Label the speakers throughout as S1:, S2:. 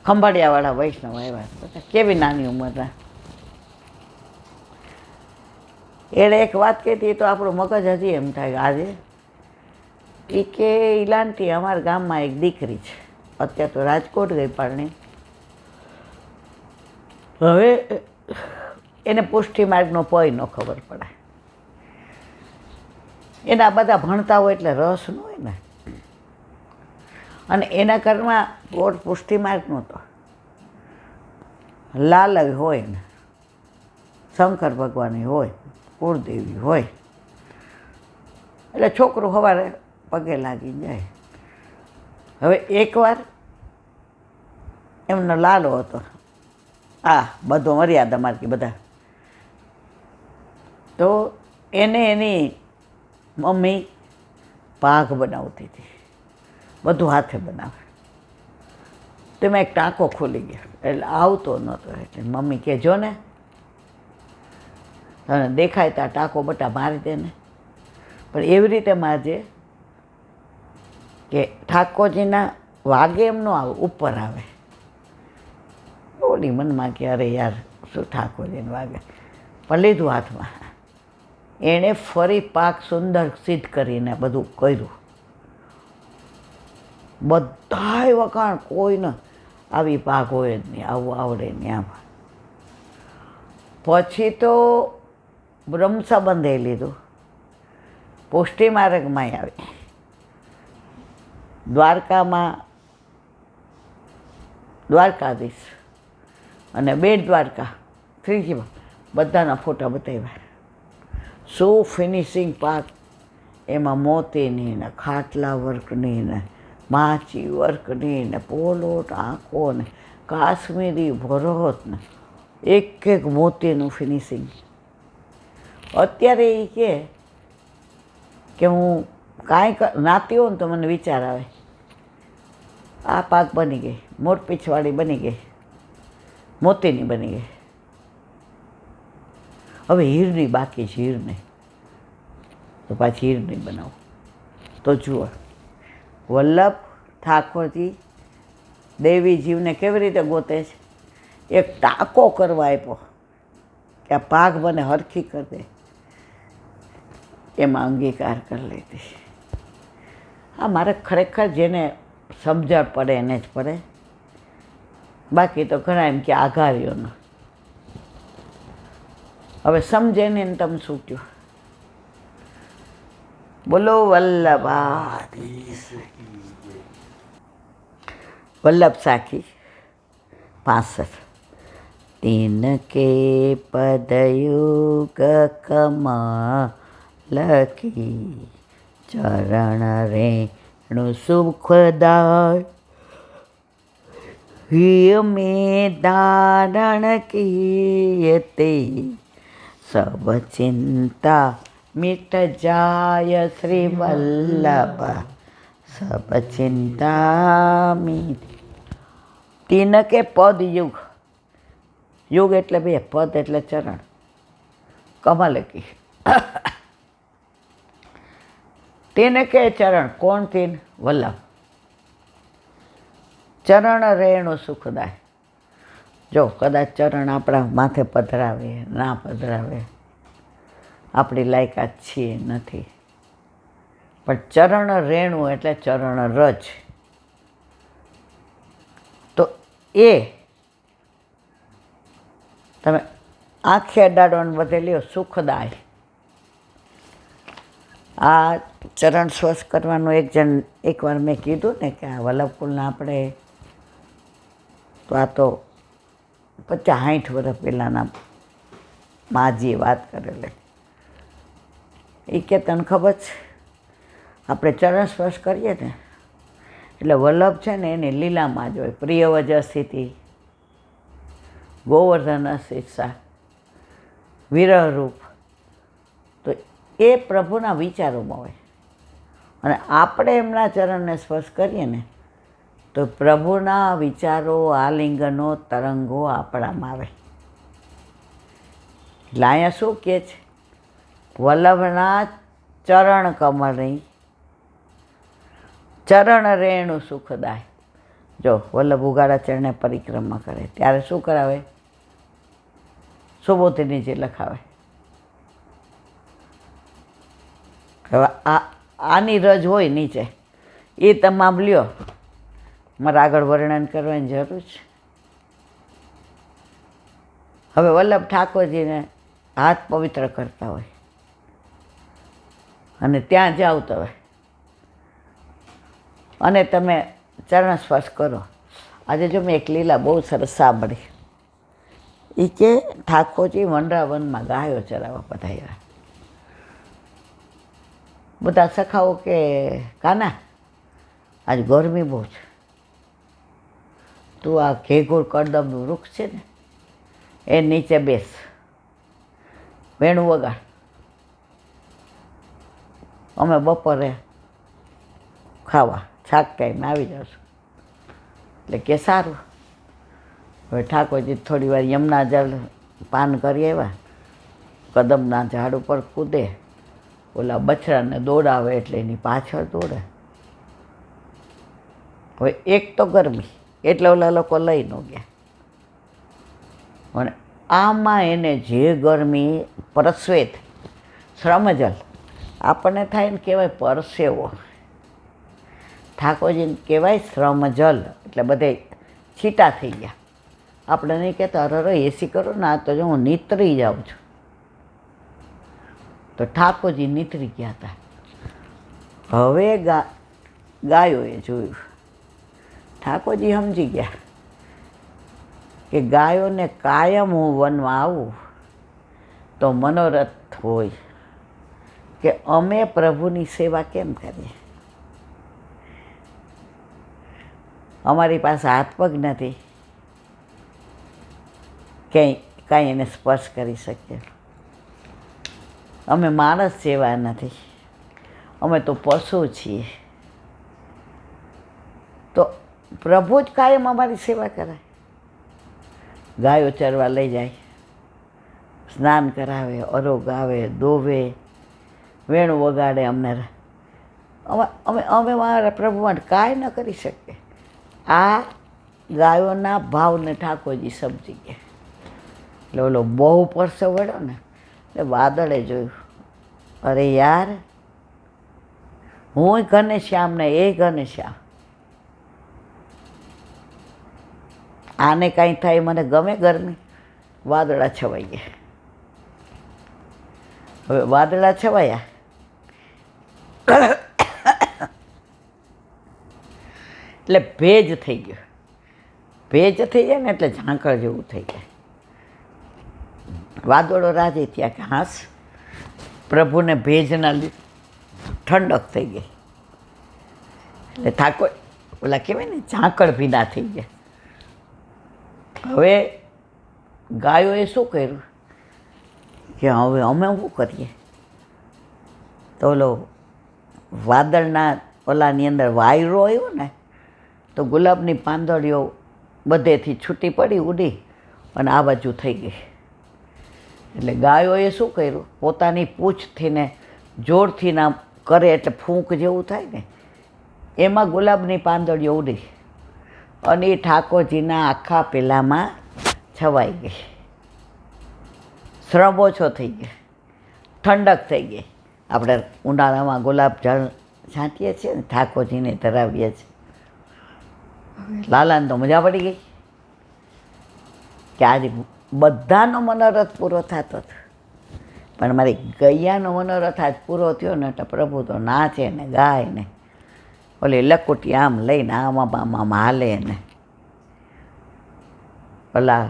S1: ખંભાળિયાવાળા વૈષ્ણવ આવ્યા બધા, કેવી નાની ઉંમરના. એણે એક વાત કહેતી તો આપણું મગજ હજી એમ થાય આજે. એ કે ઈલાંટી અમારા ગામમાં એક દીકરી છે, અત્યારે તો રાજકોટ ગઈ પરણી. હવે એને પુષ્ટિ માર્ગનો પય ન ખબર પડે. એના બધા ભણતા હોય એટલે રસ ન હોય ને. અને એના ઘરમાં પુષ્ટિ માર્ગ નહોતો, લાલય હોય ને, શંકર ભગવાન હોય, કુળદેવી હોય, એટલે છોકરું સવારે પગે લાગી જાય. હવે એકવાર એમનો લાલો હતો, બધો મર્યાદા માર્ગી બધા. તો એને એની મમ્મી પાઘ બનાવતી હતી, બધું હાથે બનાવે. તેમાં એક ટાંકો ખુલી ગયો એટલે આવતો નહોતો. એટલે મમ્મી કહેજો ને, તને દેખાય તો આ ટાંકો બટા મારી દે ને. પણ એવી રીતે મારજે કે ઠાકોરજીના વાગે એમ ન આવે, ઉપર આવે. ઓલી મનમાં કે અરે યાર શું ઠાકોરજીને વાગે, પણ લીધું હાથમાં. એણે ફરી પાક સુંદર સિદ્ધ કરીને બધું કર્યું. બધાય વખાણ, કોઈને આવી પાક હોય જ નહીં, આવું આવડે નહીં આમાં. પછી તો બ્રહ્મસંબંધે લીધું, પુષ્ટિ માર્ગમાં આવી. દ્વારકામાં દ્વારકાધીશ અને બેટ દ્વારકા ત્રીજીમાં બધાના ફોટા બતાવ્યા. શું ફિનિશિંગ પાક, એમાં મોતીની ને ખાટલા વર્કની ને માચી વર્કની ને પોલોટ આંખો ને કાશ્મીરી ભરત ને એક એક મોતીનું ફિનિશિંગ. અત્યારે એ કે હું કાંઈ નાતી હોઉં ને તો મને વિચાર આવે, આ પાક બની ગઈ, મોરપીંછવાળી બની ગઈ, મોતીની બની ગઈ. હવે હીરની બાકી છે, હીરની તો પાછી હીરની બનાવું. તો જુઓ વલ્લભ ઠાકોરજી દેવી જીવને કેવી રીતે ગોતે છે. એક ટાંકો કરવા આપ્યો કે આ પાક બને હરખી કરી દે, એમાં અંગીકાર કરી લીધી. હા, મારે ખરેખર જેને સમજણ પડે એને જ પડે, બાકી તો ઘણા એમ કે આઘારીઓનો. હવે સમજે ને તમે શું કહ્યું. બોલો વલ્લભાધીશ. વલ્લભ સાખી 65. તીન કે પદયુગ કમલકી ચરણ રેણુ સુખદાય હિય મેં ધારણ કીયતે સબ ચિંતા મિટ જાય શ્રી વલ્લભ સબ ચિંતા મિટ. તીન કે પદ યુગ, યુગ એટલે બે, પદ એટલે ચરણ. કમલકી તીન કે ચરણ, કોણ તીન? વલ્લભ. ચરણ રેણુ સુખદાય. જો કદાચ ચરણ આપણા માથે પધરાવે ના પધરાવે, આપણી લાયકાત છીએ નથી, પણ ચરણ રેણુ એટલે ચરણ રજ. તો એ તમે આંખે અડાડોને બધે લ્યો, સુખદાય. આ ચરણ સ્પર્શ કરવાનું એકવાર મેં કીધું ને કે આ વલ્લભકુલના આપણે તો આ તો 50-60 વર્ષ પહેલાંના માજીએ વાત કરેલી. એ કે તને ખબર છે, આપણે ચરણ સ્પર્શ કરીએ ને એટલે વલ્લભ છે ને એની લીલામાં જ હોય. પ્રિયવજ સ્થિતિ, ગોવર્ધન શિરસા, વિરહરૂપ, તો એ પ્રભુના વિચારોમાં હોય. અને આપણે એમના ચરણને સ્પર્શ કરીએ ને તો પ્રભુના વિચારો, આલિંગનો, તરંગો આપણામાં આવે. એટલે અહીંયા શું કહે છે? વલ્લભના ચરણ કમળની ચરણ રેણુ સુખદાય. જો વલ્લભ ઉગાડા ચરણે પરિક્રમા કરે ત્યારે શું કરાવે? સુબોધી નીચે લખાવે. હવે આની રજ હોય નીચે, એ તમામ લ્યો, મારે આગળ વર્ણન કરવાની જરૂર છે? હવે વલ્લભ ઠાકોરજીને હાથ પવિત્ર કરતા હોય અને ત્યાં જાઓ તમે અને તમે ચરણ સ્પર્શ કરો. આજે જો મેં એક લીલા બહુ સરસ સાંભળી. એ કે ઠાકોરજી વનરાવનમાં ગાયો ચરાવવા પધાર્યા. બધા સખાઓ કે કાના આજ ગરમી બહુ છે, તું આ ઘેઘોર કડદમનું વૃક્ષ છે ને એ નીચે બેસ, વેણું વગાડ, અમે બપોરે ખાવા શાક ટાઈમે આવી જશું. એટલે કે સારું. હવે ઠાકોરજી થોડી વાર યમુના જળ પાન કરી આવ્યા, કદમના ઝાડ ઉપર કૂદે, ઓલા બછડાને દોડાવે એટલે એની પાછળ દોડે. હવે એક તો ગરમી એટલે ઓલા લોકો લઈ ન ગયા, અને આમાં એને જે ગરમી પરસ્વેત શ્રમજલ આપણને થાય ને કહેવાય પરસેવો, ઠાકોરજીને કહેવાય શ્રમજલ, એટલે બધે છીટા થઈ ગયા. આપણે નહીં કહેતા અરે એસી કરો ને, આ તો જો હું નીતરી જાઉં છું. તો ઠાકોરજી નીતરી ગયા હતા. હવે ગાયોએ જોયું, ઠાકોરજી સમજી ગયા કે ગાયોને કાયમ હું વનમાં આવું તો મનોરથ હોય કે અમે પ્રભુની સેવા કેમ કરીએ? અમારી પાસે હાથ પગ નથી, કાંઈ એને સ્પર્શ કરી શકીએ. અમે માણસ જેવા નથી, અમે તો પશુ છીએ. તો પ્રભુ જ કાયમ અમારી સેવા કરે. ગાયો ચરવા લઈ જાય, સ્નાન કરાવે, અરોગાવે, દોવે, વેણું વગાડે. અમે મારા પ્રભુ માટે કાંઈ ન કરી શકીએ. આ ગાયોના ભાવને ઠાકોરજી સમજી ગયા. એટલે ઓલો બહુ પરસે વળ્યો ને એટલે વાદળે જોયું, અરે યાર, હું ઘનશ્યામ ને એ ઘનશ્યામ, આને કાંઈ થાય મને ગમે ગરમી. વાદળા છવાઈ ગયા. હવે વાદળા છવાયા એટલે ભેજ થઈ ગયો. ભેજ થઈ જાય ને એટલે ઝાંકળ જેવું થઈ જાય. વાદળો રાજી થયા કે હાસ, પ્રભુને ભેજના લીધે ઠંડક થઈ ગઈ. એટલે ઠાકોર ઓલા કહેવાય ને ઝાંકળ ભીના થઈ ગયા. હવે ગાયોએ શું કર્યું કે હવે અમે શું કરીએ? તો ઓલો વાદળના ઓલાની અંદર વાયરો આવ્યો ને તો ગુલાબની પાંદડીઓ બધેથી છૂટી પડી, ઉડી અને આ બાજુ થઈ ગઈ. એટલે ગાયોએ શું કર્યું, પોતાની પૂંછથી ને જોરથી ના કરે એટલે ફૂંક જેવું થાય ને, એમાં ગુલાબની પાંદડીઓ ઉડી અને એ ઠાકોરજીના આખા પેલામાં છવાઈ ગઈ. શ્રમ ઓછો થઈ ગયો, ઠંડક થઈ ગઈ. આપણે ઉનાળામાં ગુલાબ જળ છાંટીએ છીએ ને, ઠાકોરજીને ધરાવીએ છીએ. લાલાને તો મજા પડી ગઈ કે આજે બધાનો મનોરથ પૂરો થતો હતો, પણ મારી ગૈયાનો મનોરથ આજ પૂરો થયો ને એટલે પ્રભુ તો નાચે ને ગાય ને, ઓલી લકુટી આમ લઈને આમ હાલે ને, ઓલા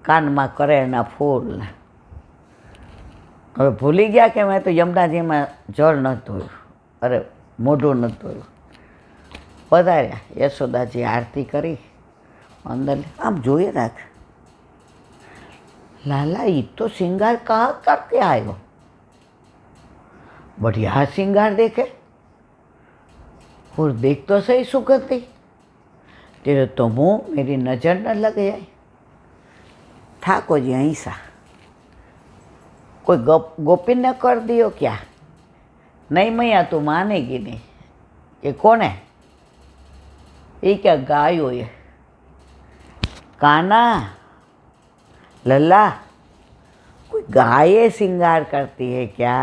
S1: કાનમાં કરેણના ફૂલ ને. હવે ભૂલી ગયા કે મેં તો યમુનાજીમાં જળ નથી ધોયું, અરે મોઢું નથી ધોયું. પધાર્યા, યશોદાજી આરતી કરી, અંદર આમ જોઈએ રાખ, लाला ये तो श्रृंगार कहाँ करके आए हो, बढ़िया श्रृंगार देखे और देख तो सही सुगंधी, तेरे तो मुँह मेरी नजर न लग जाए. ठाकुर जी ऐसा कोई गोपी ने कर दियो क्या? नहीं मैया तू मानेगी नहीं. ये कौन है? એ क्या गायोએ काना लल्ला कोई गाय श्रृंगार करती है क्या?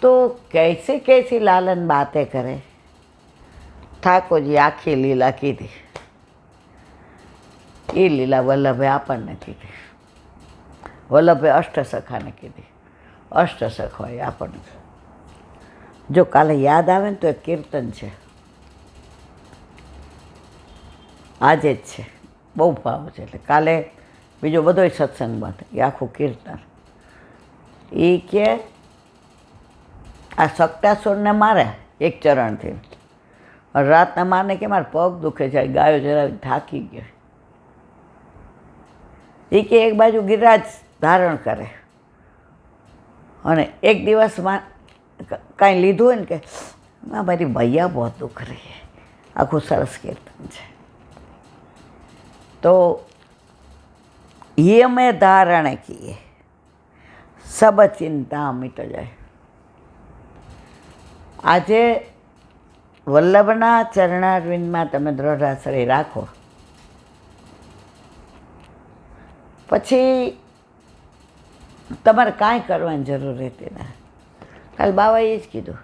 S1: तो कैसे कैसी लालन बातें करे। ઠાકોરજી આખી લીલા કીધી. એ લીલા વલ્લભે આપણને કીધી. વલ્લભે અષ્ટસખાને કીધી. અષ્ટસખાએ આપણને. જો કાલે યાદ આવે ને તો એક કીર્તન છે, આજે જ છે, બહુ ભાવ છે. એટલે કાલે બીજો બધોય સત્સંગમાં એ આખું કીર્તન. એ કે આ સક્તાસુરને મારે એક ચરણથી, રાતના માને કે મારા પગ દુખે છે, ગાયો જરા થાકી ગયો. એ કે એક બાજુ ગિરિરાજ ધારણ કરે અને એક દિવસમાં કાંઈ લીધું હોય ને કે મારી ભૈયા બહુ દુઃખ રહી. આખું સરસ કીર્તન છે. તો ये मैं धारण किए सब चिंता मिट જાય. આજે વલ્લભના ચરણારવિંદમાં તમે દ્રઢાશ્રય રાખો, પછી તમારે કાંઈ કરવાની જરૂર રહેતી ના. કાલે બાબાએ એ જ કીધું.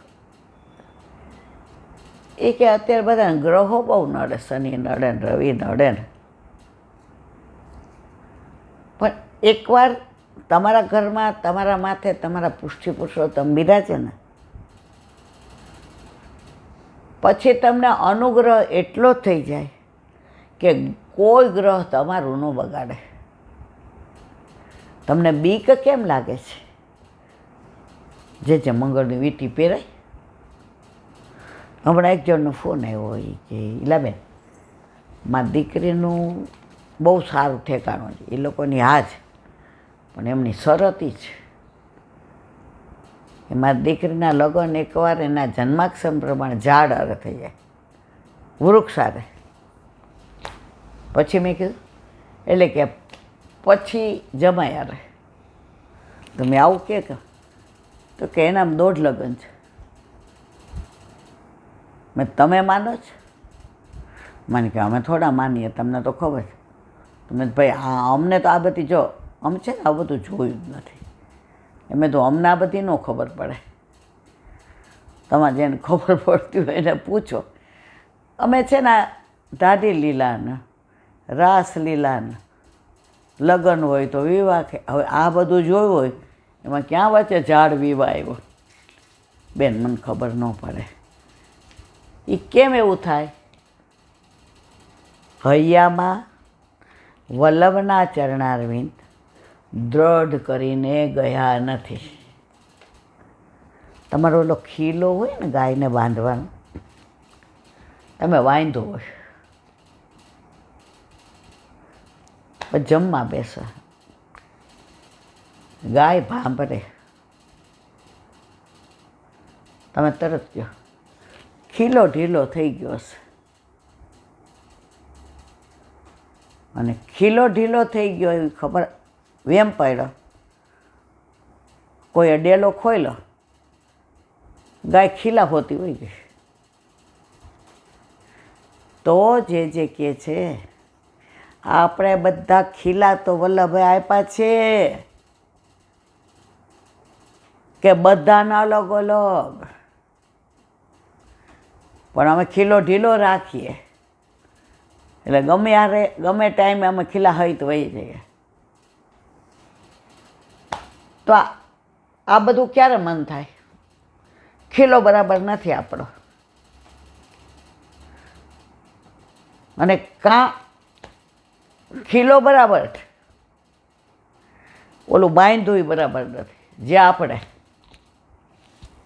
S1: એ કે અત્યારે બધા ગ્રહો બહુ નડે, શનિ નડે ને રવિ નડે ને, પણ એકવાર તમારા ઘરમાં તમારા માથે તમારા પુષ્ટિ પુરુષોત્તમ બિરાજે ને, પછી તમને અનુગ્રહ એટલો જ થઈ જાય કે કોઈ ગ્રહ તમારું ન બગાડે. તમને બીક કેમ લાગે છે? જે મંગળની વીંટી પહેરાય. હમણાં એક જણનો ફોન આવ્યો હોય કે ઈલાબેન, મારી દીકરીનું બહુ સારું ઠેકાણું છે, એ લોકોની હાજ, પણ એમની શરત જ કે મારી દીકરીના લગ્ન એકવાર એના જન્માક્ષમ પ્રમાણે ઝાડ હારે થઈ જાય, વૃક્ષ હારે. પછી મેં કીધું એટલે કે પછી જમાઈ હારે. તો મેં આવું કે તો કે એનામ 2 લગ્ન છે. મેં તમે માનો છો? મને કે અમે થોડા માનીએ, તમને તો ખબર છે. તમે ભાઈ અમને તો આ બધી જો અમે છે ને આ બધું જોયું જ નથી. એમ તો અમને આ બધી ન ખબર પડે. તમારે જેને ખબર પડતી હોય એને પૂછો. અમે છે ને દાઢી લીલાને, રાસલીલાને, લગ્ન હોય તો વિવાહ. હવે આ બધું જોયું હોય એમાં ક્યાં વચ્ચે ઝાડ વિવાહ આવ્યો? બેન મને ખબર ન પડે. એ કેમ એવું થાય? હૈયામાં વલ્લભના ચરણારવિંદ દ્રઢ કરીને ગયા નથી. તમારો ઓલો ખીલો હોય ને ગાયને બાંધવાનો, તમે વાંધો હોય પછી જમવા બેસો, ગાય ભાંભરે, તમે તરત કહો ખીલો ઢીલો થઈ ગયો હશે. અને ખીલો ઢીલો થઈ ગયો એવી ખબર વેમ પડ્યો, કોઈ ડેલો ખોઈલો, ગાય ખીલા હોતી હોય ગઈ. તો જે કહે છે આપણે બધા ખીલા તો વલ્લભે આપ્યા છે કે બધાના અલગ અલગ, પણ અમે ખીલો ઢીલો રાખીએ એટલે ગમે ટાઈમે અમે ખીલા હૈત વહી જઈએ. તો આ બધું ક્યારે મન થાય? ખીલો બરાબર નથી આપણો. અને કાં ખીલો બરાબર, ઓલું બાંધવું બરાબર નથી. જે આપણે